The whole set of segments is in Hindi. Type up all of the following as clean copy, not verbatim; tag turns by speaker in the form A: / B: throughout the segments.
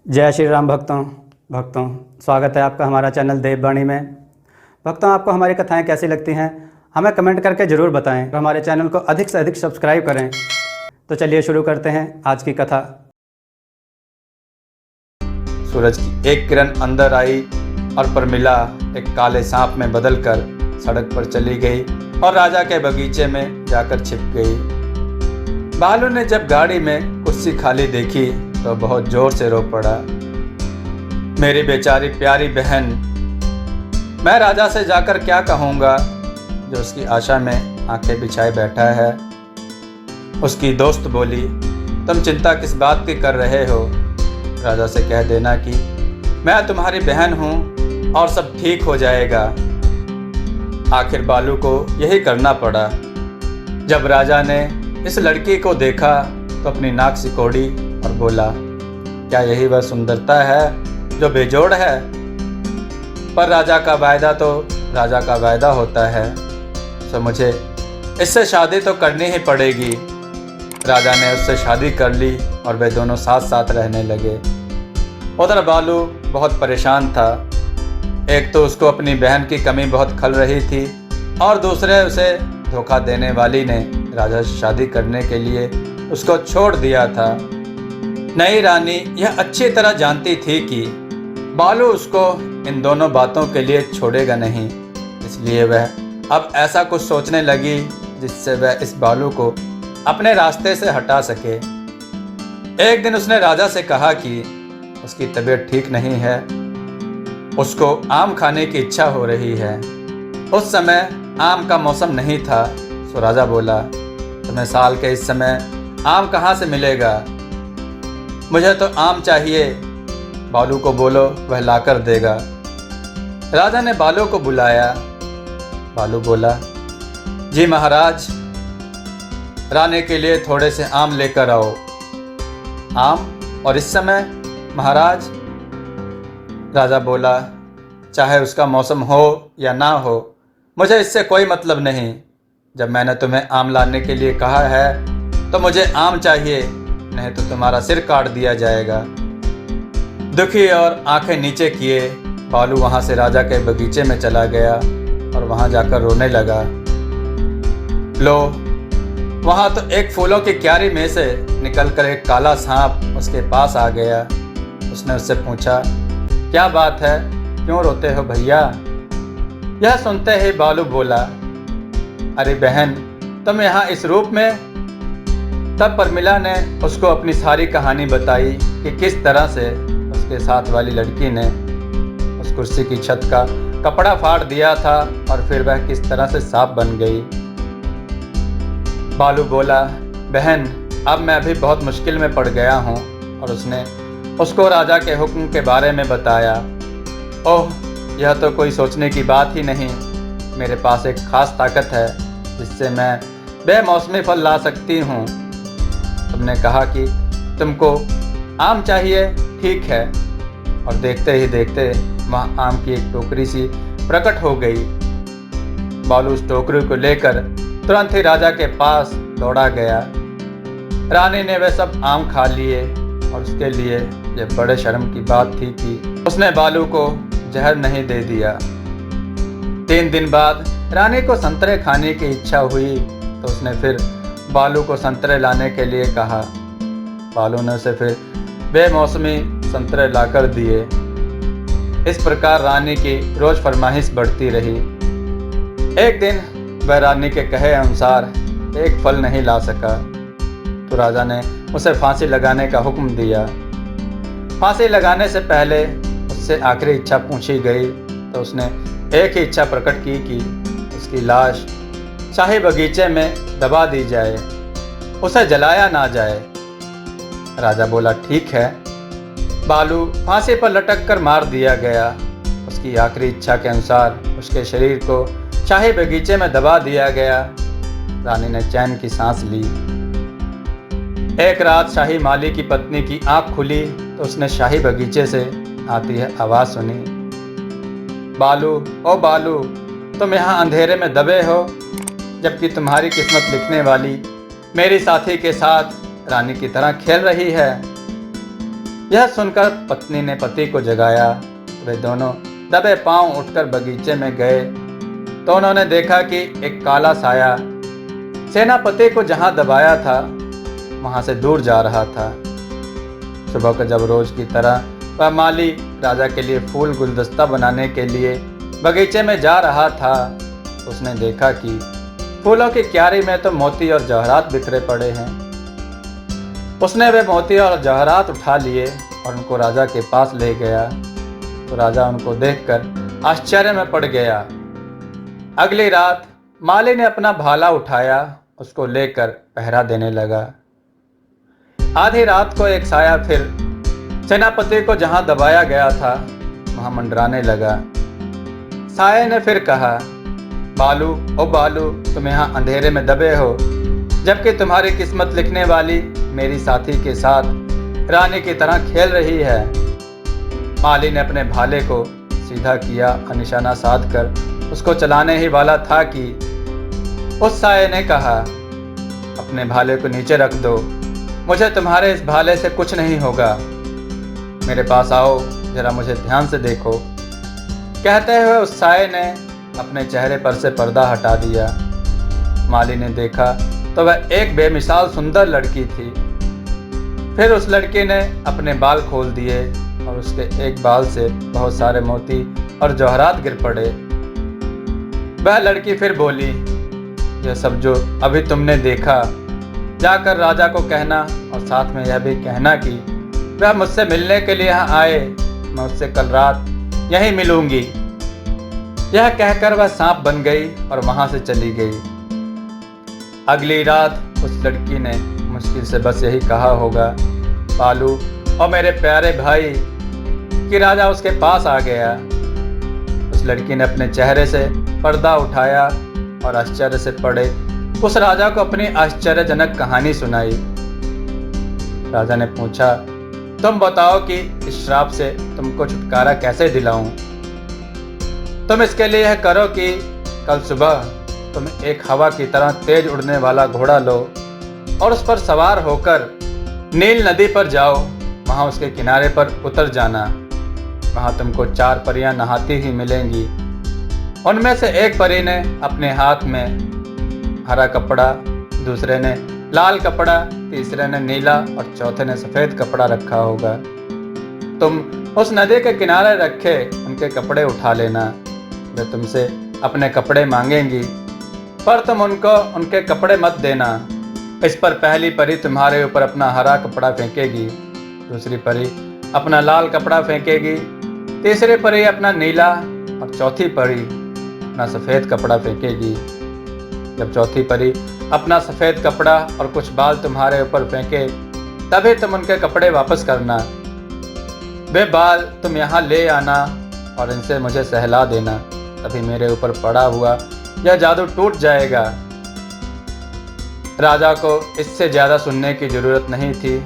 A: जय श्री राम भक्तों स्वागत है आपका हमारा चैनल देववाणी में। भक्तों, आपको हमारी कथाएं कैसी लगती हैं हमें कमेंट करके ज़रूर बताएं और हमारे चैनल को अधिक से अधिक सब्सक्राइब करें। तो चलिए शुरू करते हैं आज की कथा।
B: सूरज की एक किरण अंदर आई और प्रमिला एक काले सांप में बदलकर सड़क पर चली गई और राजा के बगीचे में जाकर छिप गई। भालू ने जब गाड़ी में कुर्सी खाली देखी तो बहुत जोर से रो पड़ा। मेरी बेचारी प्यारी बहन, मैं राजा से जाकर क्या कहूँगा जो उसकी आशा में आंखें बिछाए बैठा है। उसकी दोस्त बोली, तुम चिंता किस बात की कर रहे हो? राजा से कह देना कि मैं तुम्हारी बहन हूँ और सब ठीक हो जाएगा। आखिर बालू को यही करना पड़ा। जब राजा ने इस लड़की को देखा तो अपनी नाक सिकोड़ी और बोला, क्या यही वह सुंदरता है जो बेजोड़ है? पर राजा का वायदा तो राजा का वायदा होता है, तो मुझे इससे शादी तो करनी ही पड़ेगी। राजा ने उससे शादी कर ली और वे दोनों साथ साथ रहने लगे। उधर बालू बहुत परेशान था। एक तो उसको अपनी बहन की कमी बहुत खल रही थी और दूसरे उसे धोखा देने वाली ने राजा से शादी करने के लिए उसको छोड़ दिया था। नई रानी यह अच्छी तरह जानती थी कि बालू उसको इन दोनों बातों के लिए छोड़ेगा नहीं, इसलिए वह अब ऐसा कुछ सोचने लगी जिससे वह इस बालू को अपने रास्ते से हटा सके। एक दिन उसने राजा से कहा कि उसकी तबीयत ठीक नहीं है, उसको आम खाने की इच्छा हो रही है। उस समय आम का मौसम नहीं था, तो राजा बोला, तुम्हें साल के इस समय आम कहाँ से मिलेगा? मुझे तो आम चाहिए। बालू को बोलो, वह लाकर देगा। राजा ने बालू को बुलाया। बालू बोला, जी महाराज, रानी के लिए थोड़े से आम लेकर आओ। आम? और इस समय महाराज? राजा बोला, चाहे उसका मौसम हो या ना हो, मुझे इससे कोई मतलब नहीं। जब मैंने तुम्हें आम लाने के लिए कहा है तो मुझे आम चाहिए, नहीं तो तुम्हारा सिर काट दिया जाएगा। दुखी और आंखें नीचे किए बालू वहां से राजा के बगीचे में चला गया और वहां जाकर रोने लगा। लो, वहां तो एक फूलों की क्यारी में से निकलकर एक काला सांप उसके पास आ गया। उसने उससे पूछा, क्या बात है, क्यों रोते हो भैया? यह सुनते ही बालू बोला, अरे बहन, तुम यहाँ इस रूप में? तब प्रमिला ने उसको अपनी सारी कहानी बताई कि किस तरह से उसके साथ वाली लड़की ने उस कुर्सी की छत का कपड़ा फाड़ दिया था और फिर वह किस तरह से सांप बन गई। बालू बोला, बहन, अब मैं भी बहुत मुश्किल में पड़ गया हूँ। और उसने उसको राजा के हुक्म के बारे में बताया। ओह, यह तो कोई सोचने की बात ही नहीं। मेरे पास एक खास ताकत है जिससे मैं बेमौसमी फल ला सकती हूँ। तुमने कहा कि तुमको आम चाहिए, ठीक है। और देखते ही देखते वहाँ आम की एक टोकरी सी प्रकट हो गई। बालू उस टोकरी को लेकर तुरंत ही राजा के पास दौड़ा गया। रानी ने वह सब आम खा लिए और उसके लिए यह बड़े शर्म की बात थी कि उसने बालू को जहर नहीं दे दिया। 3 दिन बाद रानी को संतरे खाने की इच्छा हुई तो उसने फिर बालू को संतरे लाने के लिए कहा। बालू ने उसे फिर बेमौसमी संतरे लाकर दिए। इस प्रकार रानी की रोज फरमाइश बढ़ती रही। एक दिन वह रानी के कहे अनुसार एक फल नहीं ला सका तो राजा ने उसे फांसी लगाने का हुक्म दिया। फांसी लगाने से पहले उससे आखिरी इच्छा पूछी गई तो उसने एक ही इच्छा प्रकट की कि उसकी लाश शाही बगीचे में दबा दी जाए, उसे जलाया ना जाए। राजा बोला, ठीक है। बालू फांसी पर लटक कर मार दिया गया। उसकी आखिरी इच्छा के अनुसार उसके शरीर को शाही बगीचे में दबा दिया गया। रानी ने चैन की सांस ली। एक रात शाही माली की पत्नी की आंख खुली तो उसने शाही बगीचे से आती है आवाज़ सुनी, बालू, ओ बालू, तुम यहाँ अंधेरे में दबे हो, जबकि तुम्हारी किस्मत लिखने वाली मेरी साथी के साथ रानी की तरह खेल रही है। यह सुनकर पत्नी ने पति को जगाया। वे दोनों दबे पांव उठकर बगीचे में गए तो उन्होंने देखा कि एक काला साया सेनापति को जहां दबाया था वहां से दूर जा रहा था। सुबह को जब रोज की तरह वह माली राजा के लिए फूल गुलदस्ता बनाने के लिए बगीचे में जा रहा था, उसने देखा कि फूलों की क्यारी में तो मोती और जवाहरात बिखरे पड़े हैं। उसने वे मोती और जवाहरात उठा लिए और उनको राजा के पास ले गया तो राजा उनको देखकर आश्चर्य में पड़ गया। अगली रात माली ने अपना भाला उठाया, उसको लेकर पहरा देने लगा। आधी रात को एक साया फिर सेनापति को जहां दबाया गया था वहां मंडराने लगा। साये ने फिर कहा, बालू ओ बालू, तुम यहाँ अंधेरे में दबे हो जबकि तुम्हारी किस्मत लिखने वाली मेरी साथी के साथ रानी की तरह खेल रही है। माली ने अपने भाले को सीधा किया और निशाना साध कर उसको चलाने ही वाला था कि उस साये ने कहा, अपने भाले को नीचे रख दो, मुझे तुम्हारे इस भाले से कुछ नहीं होगा। मेरे पास आओ, जरा मुझे ध्यान से देखो। कहते हुए उस साये ने अपने चेहरे पर से पर्दा हटा दिया। माली ने देखा तो वह एक बेमिसाल सुंदर लड़की थी। फिर उस लड़की ने अपने बाल खोल दिए और उसके एक बाल से बहुत सारे मोती और जवाहरात गिर पड़े। वह लड़की फिर बोली, यह सब जो अभी तुमने देखा जाकर राजा को कहना और साथ में यह भी कहना कि वह मुझसे मिलने के लिए यहाँ आए, मैं उससे कल रात यहीं मिलूंगी। यह कहकर वह सांप बन गई और वहां से चली गई। अगली रात उस लड़की ने मुश्किल से बस यही कहा होगा, बालू और मेरे प्यारे भाई, कि राजा उसके पास आ गया। उस लड़की ने अपने चेहरे से पर्दा उठाया और आश्चर्य से पड़े उस राजा को अपनी आश्चर्यजनक कहानी सुनाई। राजा ने पूछा, तुम बताओ कि इस श्राप से तुमको छुटकारा कैसे दिलाऊं? तुम इसके लिए यह करो कि कल सुबह तुम एक हवा की तरह तेज उड़ने वाला घोड़ा लो और उस पर सवार होकर नील नदी पर जाओ। वहां उसके किनारे पर उतर जाना। वहां तुमको 4 परियां नहाती ही मिलेंगी। उनमें से एक परी ने अपने हाथ में हरा कपड़ा, दूसरे ने लाल कपड़ा, तीसरे ने नीला और चौथे ने सफ़ेद कपड़ा रखा होगा। तुम उस नदी के किनारे रखे उनके कपड़े उठा लेना। वे तुमसे अपने कपड़े मांगेंगी पर तुम उनको उनके कपड़े मत देना। इस पर पहली परी तुम्हारे ऊपर अपना हरा कपड़ा फेंकेगी, दूसरी परी अपना लाल कपड़ा फेंकेगी, तीसरी परी अपना नीला और चौथी परी अपना सफ़ेद कपड़ा फेंकेगी। जब चौथी परी अपना सफ़ेद कपड़ा और कुछ बाल तुम्हारे ऊपर फेंके तभी तुम उनके कपड़े वापस करना। वे बाल तुम यहाँ ले आना और इनसे मुझे सहला देना, तभी मेरे ऊपर पड़ा हुआ यह जादू टूट जाएगा। राजा को इससे ज़्यादा सुनने की ज़रूरत नहीं थी।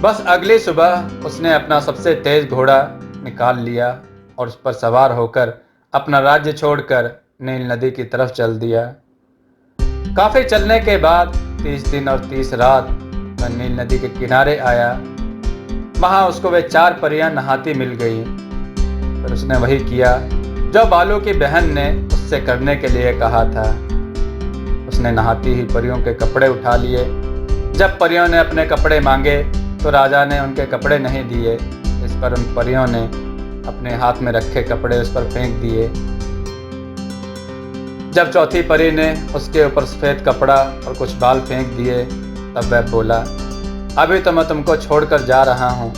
B: बस अगली सुबह उसने अपना सबसे तेज घोड़ा निकाल लिया और उस पर सवार होकर अपना राज्य छोड़कर नील नदी की तरफ चल दिया। काफ़ी चलने के बाद 30 दिन और 30 रात वह नील नदी के किनारे आया। वहाँ उसको वे 4 परियां नहाती मिल गई। फिर उसने वही किया जो बालू की बहन ने उससे करने के लिए कहा था। उसने नहाती ही परियों के कपड़े उठा लिए। जब परियों ने अपने कपड़े मांगे तो राजा ने उनके कपड़े नहीं दिए। इस पर उन परियों ने अपने हाथ में रखे कपड़े उस पर फेंक दिए। जब चौथी परी ने उसके ऊपर सफ़ेद कपड़ा और कुछ बाल फेंक दिए तब वह बोला, अभी तो मैं तुमको छोड़कर जा रहा हूँ,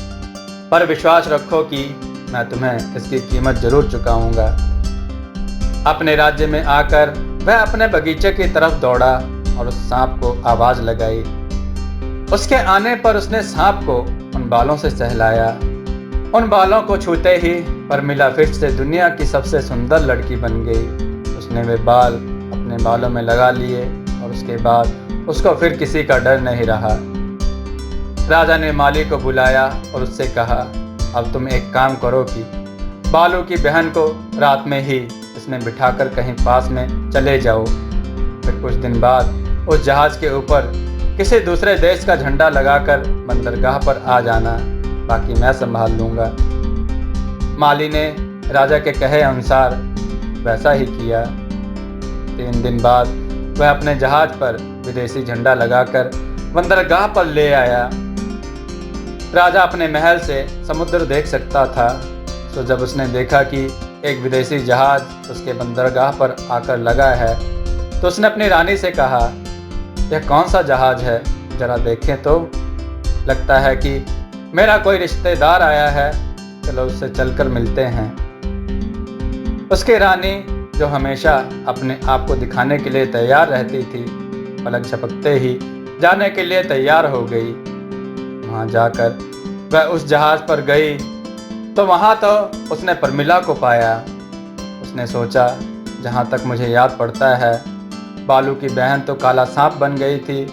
B: पर विश्वास रखो कि मैं तुम्हें इसकी कीमत जरूर चुकाऊंगा। अपने राज्य में आकर वह अपने बगीचे की तरफ दौड़ा और उस सांप को आवाज़ लगाई। उसके आने पर उसने सांप को उन बालों से सहलाया। उन बालों को छूते ही परमिला फिर से दुनिया की सबसे सुंदर लड़की बन गई। उसने वे बाल अपने बालों में लगा लिए और उसके बाद उसको फिर किसी का डर नहीं रहा। राजा ने माली को बुलाया और उससे कहा, अब तुम एक काम करो कि बालू की बहन को रात में ही इसमें बिठाकर कहीं पास में चले जाओ। फिर कुछ दिन बाद उस जहाज़ के ऊपर किसी दूसरे देश का झंडा लगाकर बंदरगाह पर आ जाना। बाकी मैं संभाल लूँगा। माली ने राजा के कहे अनुसार वैसा ही किया। 3 दिन बाद वह अपने जहाज पर विदेशी झंडा लगाकर बंदरगाह पर ले आया। राजा अपने महल से समुद्र देख सकता था, तो जब उसने देखा कि एक विदेशी जहाज उसके बंदरगाह पर आकर लगा है, तो उसने अपनी रानी से कहा, यह कौन सा जहाज है, जरा देखें तो। लगता है कि मेरा कोई रिश्तेदार आया है, चलो उससे चलकर मिलते हैं। उसकी रानी, जो हमेशा अपने आप को दिखाने के लिए तैयार रहती थी, पलक झपकते ही जाने के लिए तैयार हो गई। वहाँ जाकर वह उस जहाज पर गई तो वहाँ तो उसने प्रमिला को पाया। उसने सोचा, जहाँ तक मुझे याद पड़ता है, बालू की बहन तो काला सांप बन गई थी,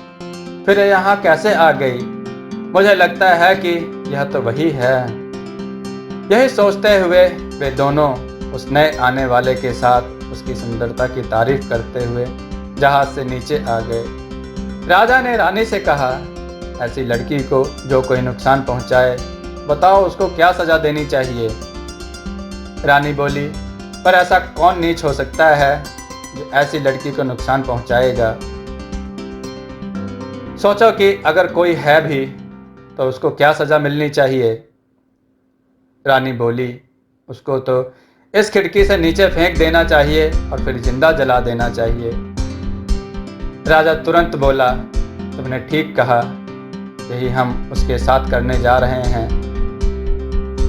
B: फिर यहाँ कैसे आ गई? मुझे लगता है कि यह तो वही है। यही सोचते हुए वे दोनों उस नए आने वाले के साथ उसकी सुंदरता की तारीफ करते हुए जहाज से नीचे आ गए। राजा ने रानी से कहा, ऐसी लड़की को जो कोई नुकसान पहुंचाए, बताओ उसको क्या सजा देनी चाहिए? रानी बोली, पर ऐसा कौन नीच हो सकता है जो ऐसी लड़की को नुकसान पहुंचाएगा? सोचो कि अगर कोई है भी तो उसको क्या सजा मिलनी चाहिए? रानी बोली, उसको तो इस खिड़की से नीचे फेंक देना चाहिए और फिर जिंदा जला देना चाहिए। राजा तुरंत बोला, तुमने ठीक कहा, यही हम उसके साथ करने जा रहे हैं।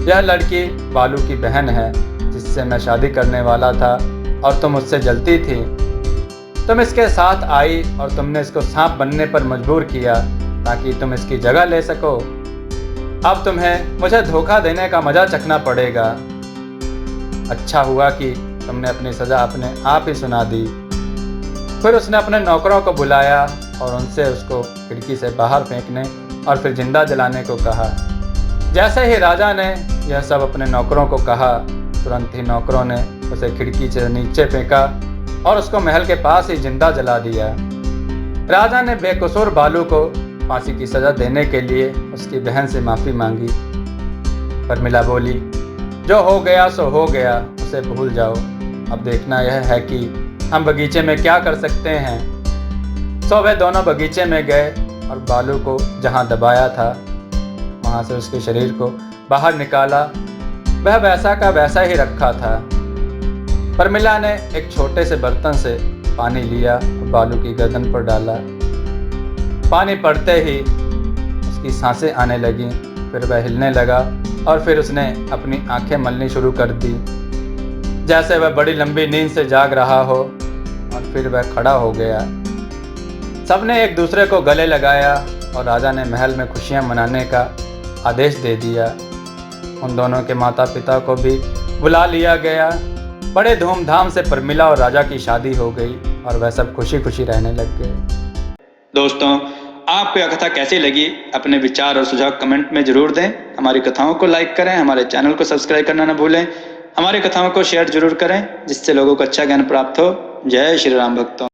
B: यह लड़की बालू की बहन है, जिससे मैं शादी करने वाला था और तुम उससे जलती थी। तुम इसके साथ आई और तुमने इसको सांप बनने पर मजबूर किया ताकि तुम इसकी जगह ले सको। अब तुम्हें मुझे धोखा देने का मजा चखना पड़ेगा। अच्छा हुआ कि तुमने अपनी सज़ा अपने आप ही सुना दी। फिर उसने अपने नौकरों को बुलाया और उनसे उसको खिड़की से बाहर फेंकने और फिर जिंदा जलाने को कहा। जैसे ही राजा ने यह सब अपने नौकरों को कहा, तुरंत ही नौकरों ने उसे खिड़की से नीचे फेंका और उसको महल के पास ही जिंदा जला दिया। राजा ने बेकसूर बालू को फांसी की सज़ा देने के लिए उसकी बहन से माफ़ी मांगी। प्रमिला बोली, जो हो गया सो हो गया, उसे भूल जाओ। अब देखना यह है कि हम बगीचे में क्या कर सकते हैं। सो वे दोनों बगीचे में गए और बालू को जहाँ दबाया था वहाँ से उसके शरीर को बाहर निकाला। वह वैसा का वैसा ही रखा था। प्रमिला ने एक छोटे से बर्तन से पानी लिया और बालू की गर्दन पर डाला। पानी पड़ते ही उसकी सांसें आने लगीं, फिर वह हिलने लगा और फिर उसने अपनी आंखें मलनी शुरू कर दी, जैसे वह बड़ी लंबी नींद से जाग रहा हो। और फिर वह खड़ा हो गया। सबने एक दूसरे को गले लगाया और राजा ने महल में खुशियां मनाने का आदेश दे दिया। उन दोनों के माता पिता को भी बुला लिया गया। बड़े धूमधाम से प्रमिला और राजा की शादी हो गई और वह सब खुशी खुशी रहने लग गए। दोस्तों, आपको यह कथा कैसी लगी? अपने विचार और सुझाव कमेंट में जरूर दें। हमारी कथाओं को लाइक करें, हमारे चैनल को सब्सक्राइब करना न भूलें। हमारी कथाओं को शेयर जरूर करें, जिससे लोगों को अच्छा ज्ञान प्राप्त हो। जय श्री राम भक्तों।